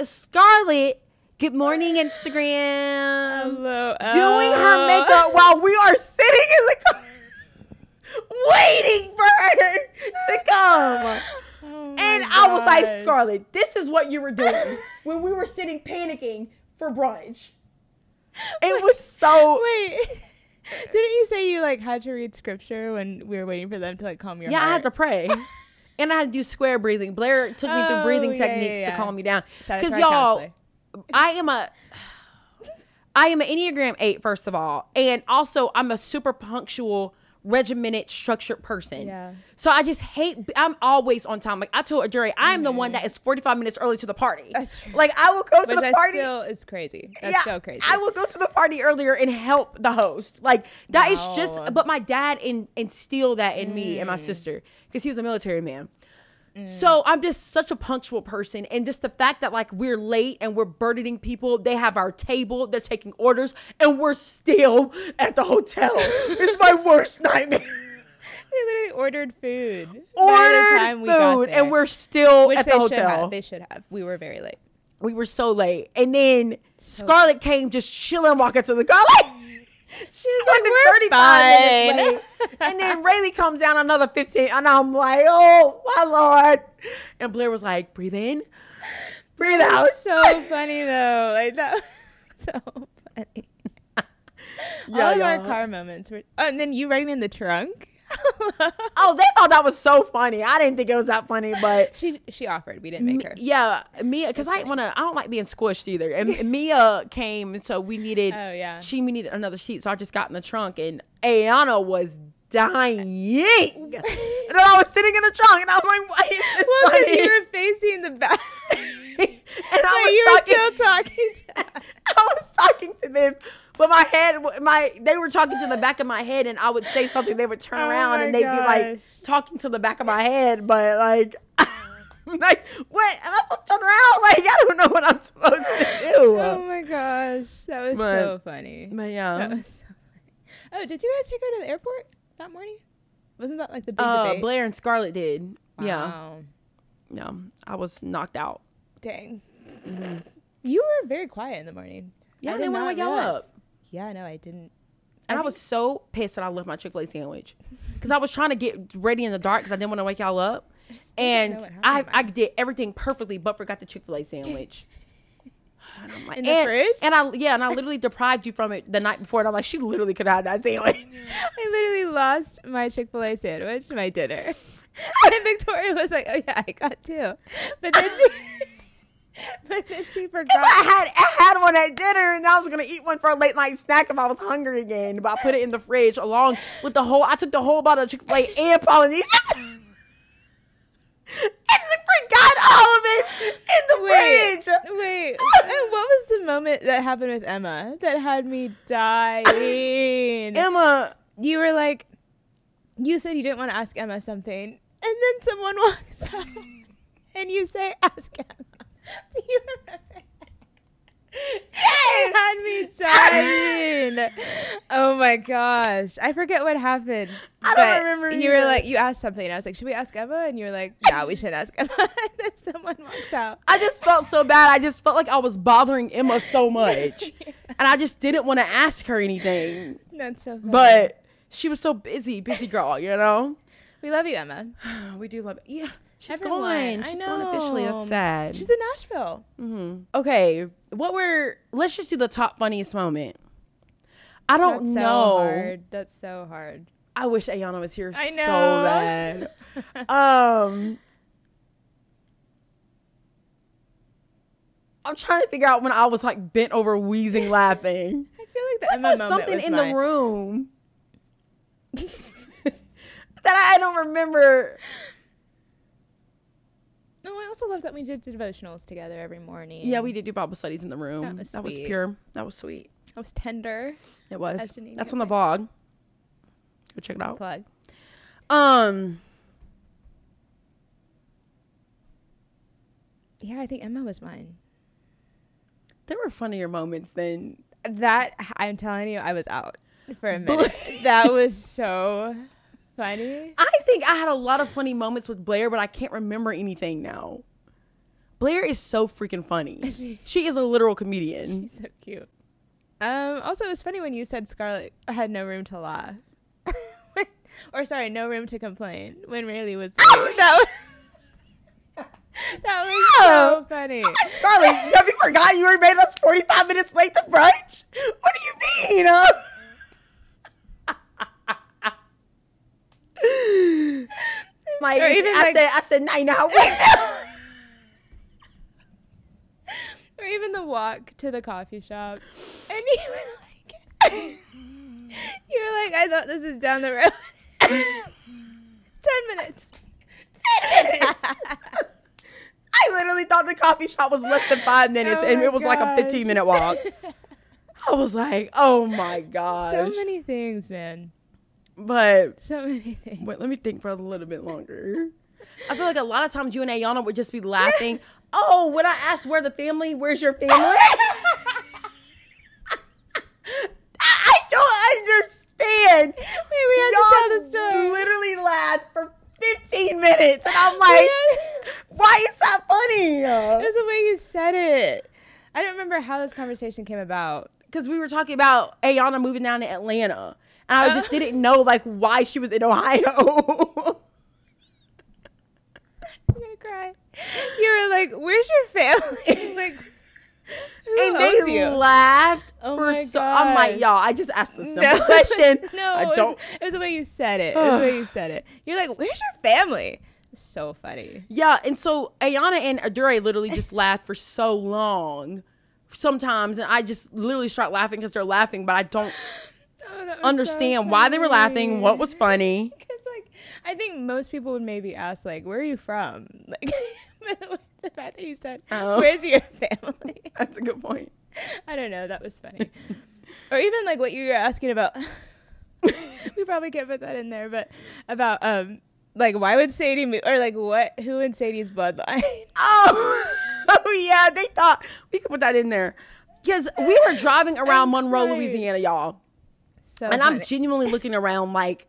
Scarlett, good morning, Instagram. Hello. Doing her makeup while we are sitting in the car, waiting for her to come. And I was like, Scarlett, this is what you were doing when we were sitting panicking for brunch. It was so... Wait. Didn't you say you, like, had to read scripture when we were waiting for them to, like, calm your heart? Yeah, I had to pray. And I had to do square breathing. Blair took me through breathing techniques to calm me down. Because, y'all, I am an Enneagram 8, first of all. And also, I'm a super punctual, regimented, structured person. Yeah. So I just I'm always on time. Like, I told Aduré, I am the one that is 45 minutes early to the party. That's true. Like, I will go to the party. Still is crazy. That's so crazy. I will go to the party earlier and help the host. Like, that is just, but my dad instilled that in me and my sister, because he was a military man. So I'm just such a punctual person, and just the fact that, like, we're late and we're burdening people, they have our table, they're taking orders, and we're still at the hotel. It's my worst nightmare. They literally ordered food. And we're still at the hotel. They should have. We were very late. We were so late. And then Scarlett came just chilling, walking to the car. Like, she's like 35 minutes late. And then Rayleigh comes down another 15. And I'm like, oh, my Lord. And Blair was like, breathe in, breathe out. So funny, though. Like, that was so funny. All of our car moments were. Oh, and then you riding in the trunk. Oh, they thought that was so funny. I didn't think it was that funny, but she offered. We didn't make her. Yeah, Mia, because I don't like being squished either. And Mia came, so we needed. Oh yeah. We needed another seat, so I just got in the trunk, and Ayana was dying. And then I was sitting in the trunk, and I was like, "Why is this funny?" Because you were facing the back. And you were still talking to I was talking to them, but they were talking to the back of my head, and I would say something, they would turn around and they'd be like talking to the back of my head, but like, like, what? Am I supposed to turn around? Like, I don't know what I'm supposed to do. Oh my gosh, that was so funny. But yeah, that was so funny. Oh, did you guys take her to the airport that morning? Wasn't that like the big debate? Blair and Scarlett did. Wow. Yeah. Yeah, I was knocked out. Dang. Mm-hmm. You were very quiet in the morning. Yeah, I didn't want to wake y'all up. Yeah, no, I didn't. And I was so pissed that I left my Chick-fil-A sandwich because I was trying to get ready in the dark because I didn't want to wake y'all up. And I did everything perfectly, but forgot the Chick-fil-A sandwich. And I'm like, in the fridge? And I literally deprived you from it the night before. And I'm like, she literally could have had that sandwich. I literally lost my Chick-fil-A sandwich, my dinner. And Victoria was like, "Oh yeah, I got two," but then she forgot. I had one at dinner, and I was gonna eat one for a late night snack if I was hungry again. But I put it in the fridge along with I took the whole bottle of Chick-fil-A and Polynesian, and I forgot all of it in the fridge. Wait, and what was the moment that happened with Emma that had me dying? Emma, you were like, you said you didn't want to ask Emma something. And then someone walks out and you say, "Ask Emma." Do you remember? It had me dying. Oh my gosh. I forget what happened. I don't remember. You were like, you asked something. I was like, "Should we ask Emma?" And you were like, "No, we shouldn't ask Emma." And then someone walks out. I just felt so bad. I just felt like I was bothering Emma so much. Yeah. And I just didn't want to ask her anything. That's so funny. But she was so busy girl, you know? We love you, Emma. We do love it. Yeah. She's Everyone. gone. She's gone officially. That's sad. She's in Nashville. Mm-hmm. Okay. Let's just do the top funniest moment. I don't know. That's so hard. I wish Ayana was here I know. so bad. I'm trying to figure out when I was like bent over wheezing laughing. I feel like the Emma moment something was in mine. the room that I don't remember. No, I also love that we did devotionals together every morning. Yeah, we did do Bible studies in the room. That was pure. That was sweet. That was tender. It was. That's on the vlog. Go check it out. Plug. Yeah, I think Emma was mine. There were funnier moments than that. I'm telling you, I was out for a minute. That was so funny. I think I had a lot of funny moments with Blair, but I can't remember anything now. Blair is so freaking funny. She is a literal comedian. She's so cute. Also, it was funny when you said Scarlett had no room to laugh. Or sorry, no room to complain. When Rayleigh was like, that was so funny. Scarlett, have you forgot you made us 45 minutes late to brunch? What do you mean? Like, I said, now you know how we feel. Or even the walk to the coffee shop. And you were like, "I thought this is down the road." 10 minutes. 10 minutes. I literally thought the coffee shop was less than 5 minutes, and it was like a 15-minute walk. I was like, oh my gosh. So many things, man. But so many things. Wait, let me think for a little bit longer. I feel like a lot of times you and Ayana would just be laughing. Oh, when I asked where's your family? I don't understand. Wait, we had to tell the story. Literally laughed for 15 minutes, and I'm like, why is that funny? It was the way you said it. I don't remember how this conversation came about. Because we were talking about Ayana moving down to Atlanta, and I just didn't know like why she was in Ohio. I'm gonna cry. You were like, "Where's your family?" Like, and they laughed Oh my I'm gosh. like, y'all, I just asked the simple question. No, I don't. it was the way you said it. It was the way you said it. You're like, where's your family? It's so funny. Yeah, and so Ayana and Aduré literally just laughed for so long sometimes, and I just literally start laughing because they're laughing, but I don't understand so why they were laughing, what was funny. Because, like, I think most people would maybe ask, like, where are you from? Like, the fact that you said, where's your family? That's a good point. I don't know. That was funny. Or even, like, what you were asking about. We probably can't put that in there, but about, like, why would Sadie move? Or, like, who in Sadie's bloodline? Oh, yeah, they thought we could put that in there. Because we were driving around Monroe, Louisiana, y'all. So and funny. I'm genuinely looking around like,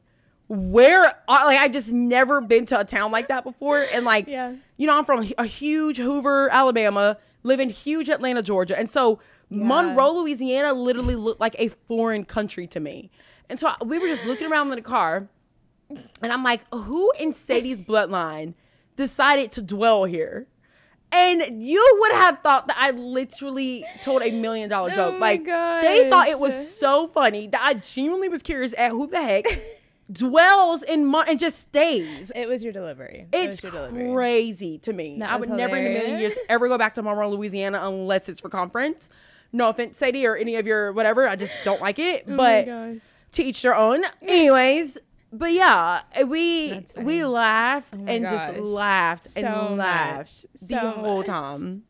like, I just never been to a town like that before. And like, Yeah. you know, I'm from a huge Hoover, Alabama, live in huge Atlanta, Georgia. And so Monroe, Louisiana literally looked like a foreign country to me. And so we were just looking around in the car and I'm like, who in Sadie's bloodline decided to dwell here? And you would have thought that I literally told $1 million joke. Oh like, my they thought it gosh. was so funny that I genuinely was curious at who the heck dwells in and just stays. It was your delivery. It's crazy to me. That I was would never in a million hilarious. years ever go back to Monroe, Louisiana unless it's for conference. No offense, Sadie, or any of your whatever. I just don't like it. Oh But my gosh. to each their own. Anyways. But yeah, we That's funny. laughed Oh my and gosh. just laughed So and laughed much. the So whole much. time.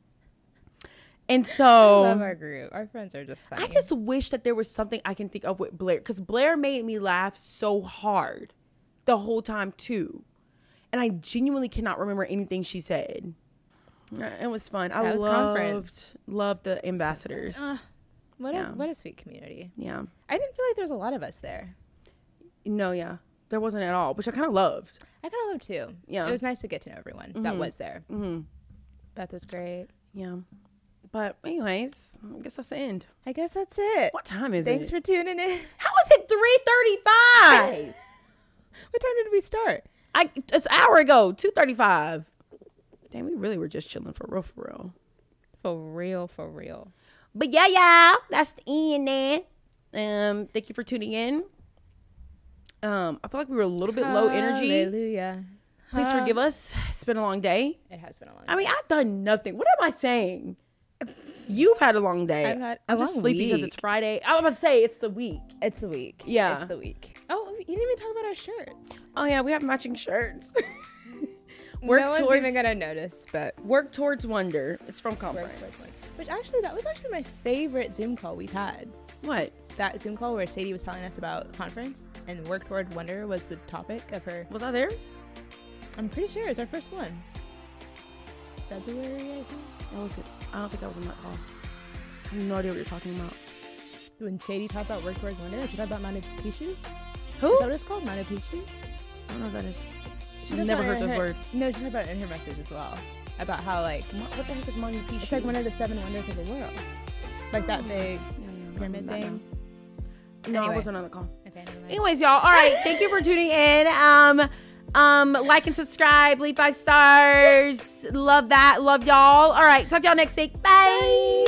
And I so love our group. Our friends are just funny. I just wish that there was something I can think of with Blair, because Blair made me laugh so hard the whole time too. And I genuinely cannot remember anything she said. It was fun. I loved the ambassadors. What a sweet community. Yeah. I didn't feel like there was a lot of us there. No, yeah. There wasn't at all, which I kind of loved. I kind of loved too. Yeah. It was nice to get to know everyone that was there. Mm-hmm. Beth was great. Yeah. But anyways, I guess that's the end. I guess that's it. What time is Thanks it? for tuning in. How is it 3:35? What time did we start? It's an hour ago, 2:35. Damn, we really were just chilling for real, for real. For real, for real. But yeah, that's the end there. Thank you for tuning in. I feel like we were a little bit low energy. Hallelujah. Please forgive us. It's been a long day. It has been a long day. I mean, I've done nothing. What am I saying? You've had a long day. I've had a I'm long just sleepy because week. it's Friday. I was about to say it's the week. It's the week. Yeah. It's the week. Oh, you didn't even talk about our shirts. Oh yeah, we have matching shirts. No one's even going to notice, but... Work Towards Wonder. It's from Conference. Which actually, that was actually my favorite Zoom call we've had. What? That Zoom call where Sadie was telling us about conference and Work Toward Wonder was the topic of her. Was I there? I'm pretty sure it's our first one. February, I think. That was it. I don't think that was on that call. I have no idea what you're talking about. When Sadie talked about Work Toward Wonder, did you talk about Manu Pishu? Who? Is that what it's called? Manu Pishu? I don't know what that is. She I've talked never about heard it those in words. No, she talked about it in her message as well. About how, like, What the heck is Manu Pishu? it's like one of the 7 wonders of the world. Like that big pyramid I don't know thing. that now. No, I Anyway. wasn't on the call. Okay, never mind. Anyways, y'all. All right. Thank you for tuning in. Like and subscribe. Leave 5 stars. Love that. Love y'all. All right. Talk to y'all next week. Bye.